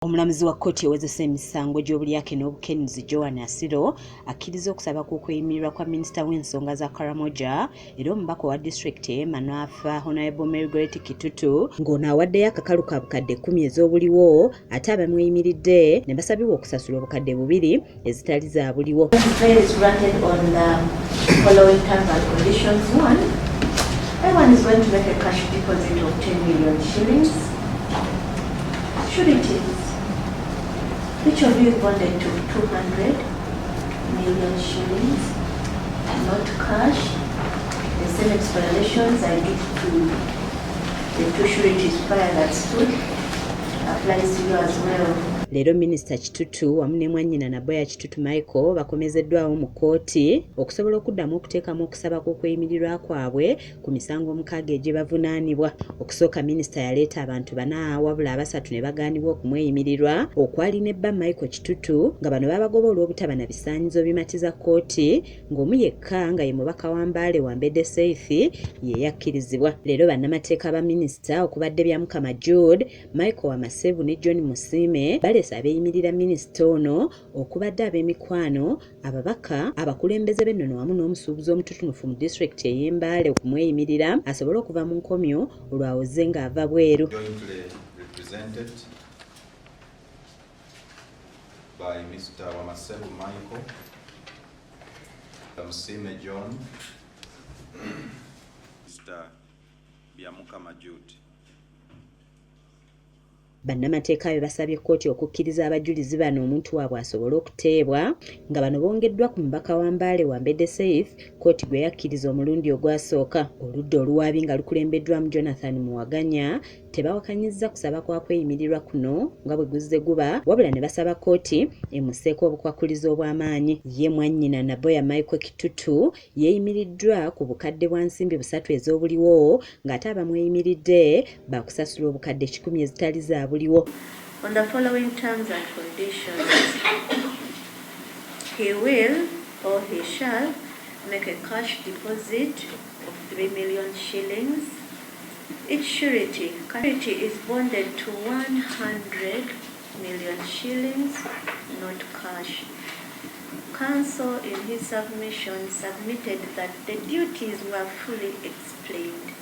Omulamuzi wa kkooti ewezesa emisango gy'obulyake n'obukenenuzi Joan Asiro akkiriza okusaba kw'okweyimirira kwa minisita w'ensonga za Karamoja era omubaka wa disitulikiti y'Emanafa Honorable Margaret Kitutu ng'ono awaddeyo akakalu ka bukadde 10 ez'obuliwo ate abamweyimiridde ne basabibwa okusasula obukadde 2 ezitali za buliwo. Everyone is going to make a cash deposit of 10 million shillings. Sureties. Each of you is bonded to 200 million shillings, not cash. The same explanations I give to the two sureties prior that stood applies to you as well. Leero Minisita Kitutu wamu ne mwannyina Naboya Kitutu Michael bakomezeddwawo mu kkooti okusobola okuddamu okuteekamu okusaba kw'okweyimirirwa kwabwe ku misango 6 egye bavunaanibwa. Okusooka minisita yaleeta abantu 4 wabula 3 ne bagaanibwa okumweyimirirwa okwali ne bba Michael Kitutu nga bano babagoba olw'obutaba na bisaanyizo bimatiza kkooti ng'omu yekka nga ye mubaka wa Mbale Wambede Seif ye yakkirizibwa. Leero bannamateeka ba minisita okubadde bya Mukama Jude, Michael Wamasevu ne John Musime abeeyimirira minisita ono okubadde ab'emikwano ababaka abakulembeze b'ennono wamu n'omusuubuzi omututunufu mu disitulikiti ey'Embale okumweyimirira asobole okuva mu nkomyo olwawoze ng'ava bweru. By Mr. Wamasevu Michael, Musime John, Mr. Byamukama Jude. Bannamateeka be basabye kkooti okukkiriza abajulizi bano omuntu waabwe asobole okuteebwa nga bano bongeddwa ku mubaka wa Mbale Wambede Seif kkooti gwe yakkiriza omulundi ogwasooka. Oludda oluwaabi nga lukulembeddwamu Jonathan Muwaganya tebawakanyizza kusaba kwa kweyimirirwa kuno nga bwe guzze guba wabula ne basaba kkooti emusseeko obukwakulizo obw'amaanyi. Ye mwannyina Naboya Michael Kitutu yeeyimiriddwa ku bukadde bwa nsimbi 3 ez'obuliwo ng'ate abamweyimiridde baakusasula obukadde 10 ezitali za buliwo. On the following terms and conditions, he will or he shall make a cash deposit of 3 million shillings. Each surety is bonded to 100 million shillings, not cash. Counsel in his submission submitted that the duties were fully explained.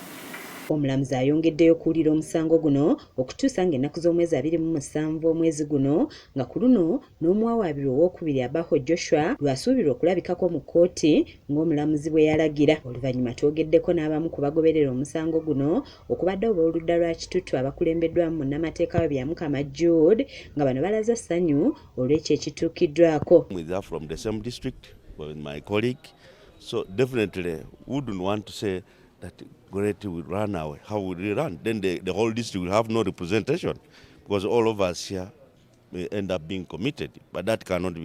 Omulamuzi ayongeddeyo okuwulira omusango guno okutuusa ng'ennaku z'omwezi 27 omwezi guno nga ku luno n'omuwawaabirwa owookubiri Abaho Joshua lwasuubirwa okulabikako mu kkooti ng'omulamuzi bwe yalagira. Oluvannyuma twogeddeko n'abamu ku bagoberera omusango guno okubadde ob'oludda lwa Kitutu abakulembeddwamu munnamateeka we Byamukama Jude nga bano balaza ssanyu olw'ekyo ekituukiddwako. From the same district with my colleague, so definitely wouldn't want to say that Goretti will run away. How would he run? Then the whole district will have no representation because all of us here may end up being committed. But that cannot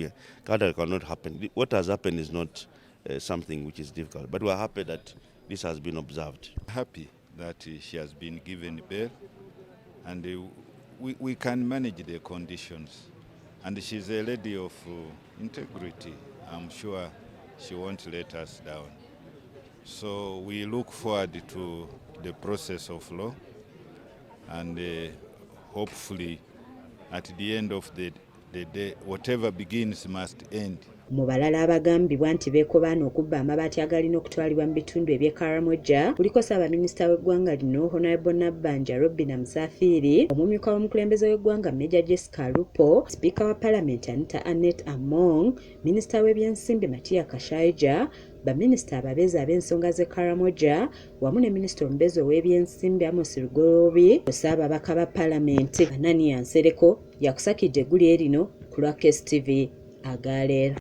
happen. What has happened is not something which is difficult. But we are happy that this has been observed. Happy that she has been given bail and we can manage the conditions. And she's a lady of integrity. I'm sure she won't let us down. So we look forward to the process of law and hopefully at the end of the day, whatever begins must end. Mu balala abagambibwa nti beekobaana okubba amabaati agalina okutwalibwa mu bitundu eby'e Karamoja kuliko Ssaabaminisita w'eggwanga lino Honorable Nabbanja Robina Musafiri, omumyuka w'omukulembeze w'eggwanga Major Jessica Lupo, Sipiika wa Paalamenti Anita Annette Among, Minisita w'ebyensimbi Matia Kashaija, baminisita ababeezi ab'ensonga z'e Karamoja wamu ne minisita omubeezi ow'ebyensimbi Amos Lugolobi Ssaababaka ba Paalamenti. Anania Nsereko yakusakidde eggulu erino ku lwa KSTV Agaleero.